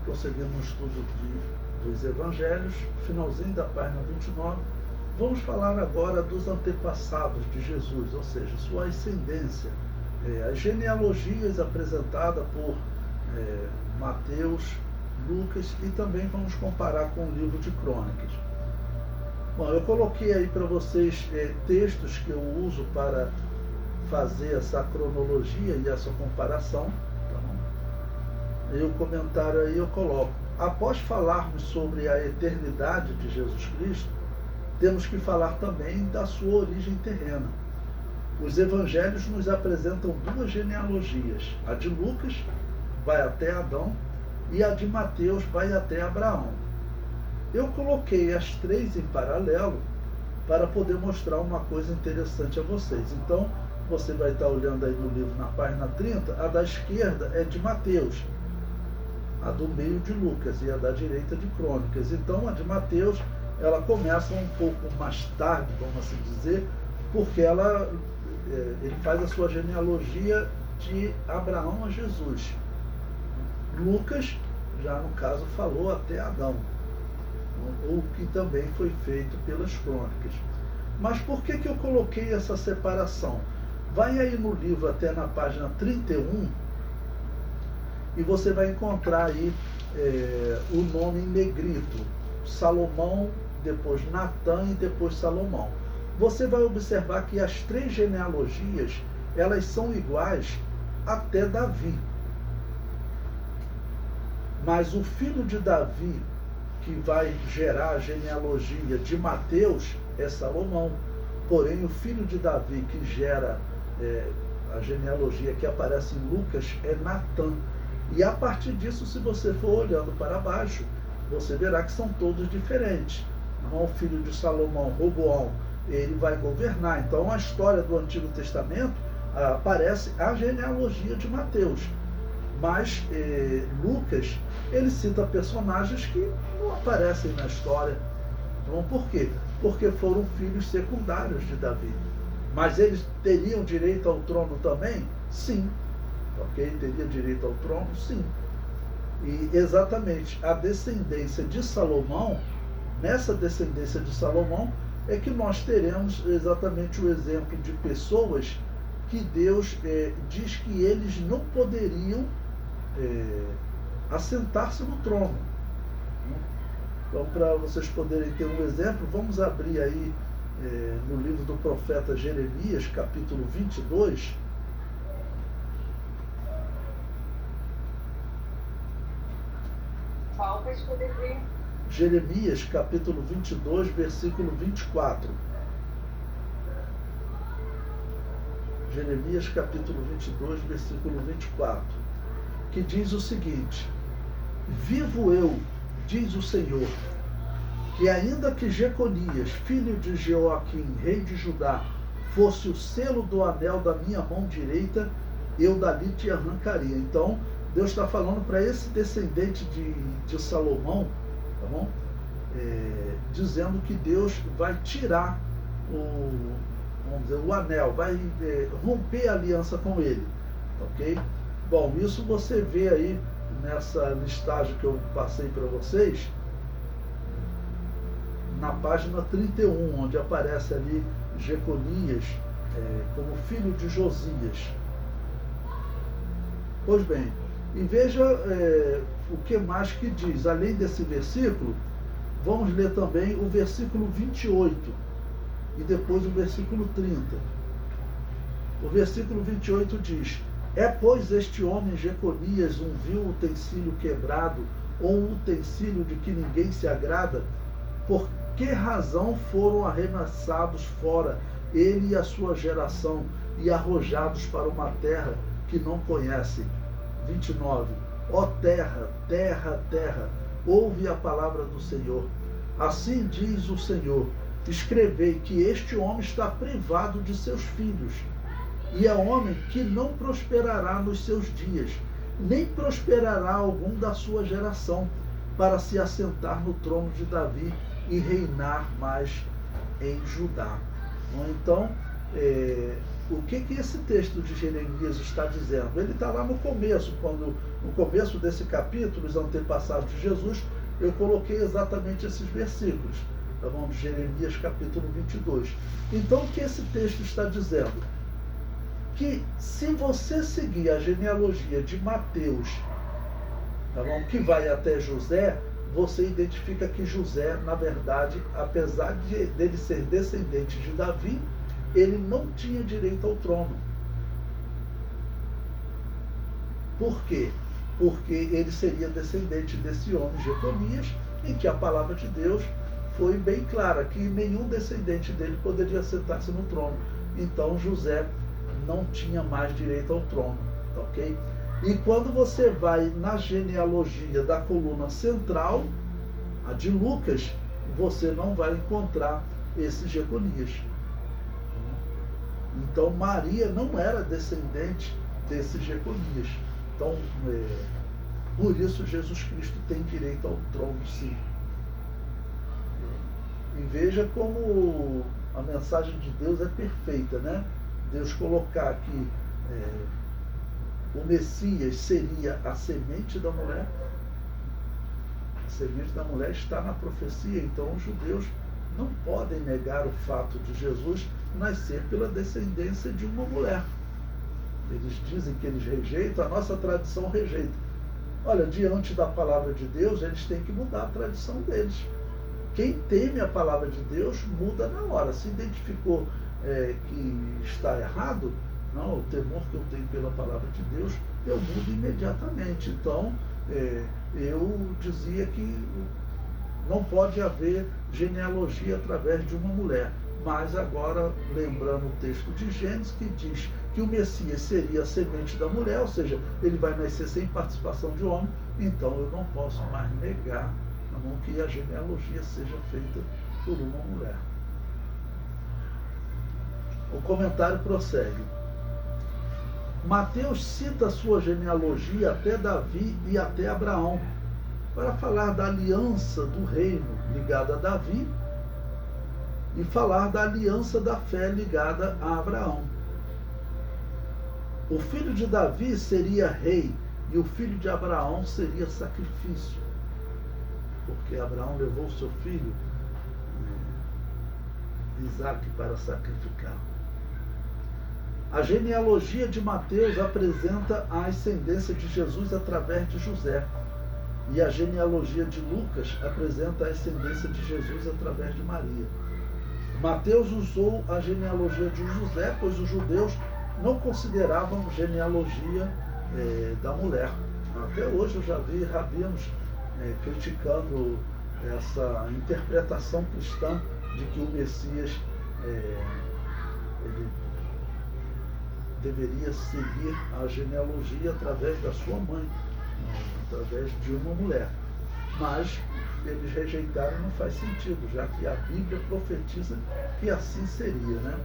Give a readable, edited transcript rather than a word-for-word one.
prosseguindo no estudo dos Evangelhos, finalzinho da página 29, vamos falar agora dos antepassados de Jesus, ou seja, sua ascendência, as genealogias apresentadas por Mateus, Lucas, e também vamos comparar com o livro de Crônicas. Bom, eu coloquei aí para vocês textos que eu uso para fazer essa cronologia e essa comparação. Tá bom? E o comentário aí eu coloco: após falarmos sobre a eternidade de Jesus Cristo, temos que falar também da sua origem terrena. Os evangelhos nos apresentam duas genealogias. A de Lucas vai até Adão e a de Mateus vai até Abraão. Eu coloquei as três em paralelo para poder mostrar uma coisa interessante a vocês. Então, você vai estar olhando aí no livro na página 30, a da esquerda é de Mateus, a do meio de Lucas e a da direita de Crônicas. Então, a de Mateus, ela começa um pouco mais tarde, vamos assim dizer, porque ele faz a sua genealogia de Abraão a Jesus. Lucas, já no caso, falou até Adão, o que também foi feito pelas Crônicas. Mas por que eu coloquei essa separação? Vai aí no livro até na página 31 e você vai encontrar aí o nome em negrito: Salomão, depois Natã e depois Salomão. Você vai observar que as três genealogias, elas são iguais até Davi. Mas o filho de Davi, que vai gerar a genealogia de Mateus, é Salomão. Porém, o filho de Davi, que gera a genealogia que aparece em Lucas, é Natã. E a partir disso, se você for olhando para baixo, você verá que são todos diferentes. O filho de Salomão, Roboão, ele vai governar. Então, a história do Antigo Testamento aparece a genealogia de Mateus. Mas Lucas, ele cita personagens que não aparecem na história. Então, por quê? Porque foram filhos secundários de Davi. Mas eles teriam direito ao trono também? Sim. Ok? Teria direito ao trono? Sim. E exatamente a descendência de Salomão, nessa descendência de Salomão, é que nós teremos exatamente o exemplo de pessoas que Deus diz que eles não poderiam assentar-se no trono. Então, para vocês poderem ter um exemplo, vamos abrir aí no livro do profeta Jeremias, capítulo 22. Qual para poder ver? Jeremias, capítulo 22, versículo 24. Jeremias, capítulo 22, versículo 24. Que diz o seguinte: vivo eu, diz o Senhor, que ainda que Jeconias, filho de Jeoaquim, rei de Judá, fosse o selo do anel da minha mão direita, eu dali te arrancaria. Então, Deus está falando para esse descendente de Salomão, tá bom? Dizendo que Deus vai tirar o anel, vai romper a aliança com ele, ok? Bom, isso você vê aí nessa listagem que eu passei para vocês, na página 31, onde aparece ali Jeconias como filho de Josias. Pois bem, e veja o que mais que diz. Além desse versículo, vamos ler também o versículo 28 e depois o versículo 30. O versículo 28 diz: é, pois, este homem Jeconias um vil utensílio quebrado, ou um utensílio de que ninguém se agrada? Por que razão foram arremessados fora ele e a sua geração e arrojados para uma terra que não conhecem? 29. Ó terra, terra, terra, ouve a palavra do Senhor. Assim diz o Senhor: escrevei que este homem está privado de seus filhos, e é homem que não prosperará nos seus dias, nem prosperará algum da sua geração, para se assentar no trono de Davi e reinar mais em Judá. Então, o que esse texto de Jeremias está dizendo? Ele está lá no começo, no começo desse capítulo, os antepassados de Jesus, eu coloquei exatamente esses versículos, tá bom? De Jeremias capítulo 22. Então, o que esse texto está dizendo? Que se você seguir a genealogia de Mateus, tá bom? Que vai até José, você identifica que José, na verdade, apesar dele ser descendente de Davi, ele não tinha direito ao trono. Por quê? Porque ele seria descendente desse homem Jeconias, em que a palavra de Deus foi bem clara, que nenhum descendente dele poderia sentar-se no trono. Então José não tinha mais direito ao trono, ok? E quando você vai na genealogia da coluna central, a de Lucas, você não vai encontrar esse Jeconias. Então Maria não era descendente desse Jeconias. Então, por isso Jesus Cristo tem direito ao trono, sim. E veja como a mensagem de Deus é perfeita, né? Deus colocar que o Messias seria a semente da mulher. A semente da mulher está na profecia, então os judeus não podem negar o fato de Jesus nascer pela descendência de uma mulher. Eles dizem que eles rejeitam, a nossa tradição rejeita. Olha, diante da palavra de Deus, eles têm que mudar a tradição deles. Quem teme a palavra de Deus muda na hora. Se identificou que está errado, não, o temor que eu tenho pela palavra de Deus, eu mudo imediatamente. Então, eu dizia que não pode haver genealogia através de uma mulher. Mas agora, lembrando o texto de Gênesis, que diz que o Messias seria a semente da mulher, ou seja, ele vai nascer sem participação de homem, então eu não posso mais negar que a genealogia seja feita por uma mulher. O comentário prossegue. Mateus cita a sua genealogia até Davi e até Abraão, para falar da aliança do reino ligada a Davi e falar da aliança da fé ligada a Abraão. O filho de Davi seria rei e o filho de Abraão seria sacrifício, porque Abraão levou seu filho Isaque para sacrificar. A genealogia de Mateus apresenta a ascendência de Jesus através de José, e a genealogia de Lucas apresenta a ascendência de Jesus através de Maria. Mateus usou a genealogia de José, pois os judeus não consideravam genealogia da mulher. Até hoje eu já vi rabinos criticando essa interpretação cristã de que o Messias ele deveria seguir a genealogia através da sua mãe, através de uma mulher. Mas eles rejeitaram, não faz sentido, já que a Bíblia profetiza que assim seria, né?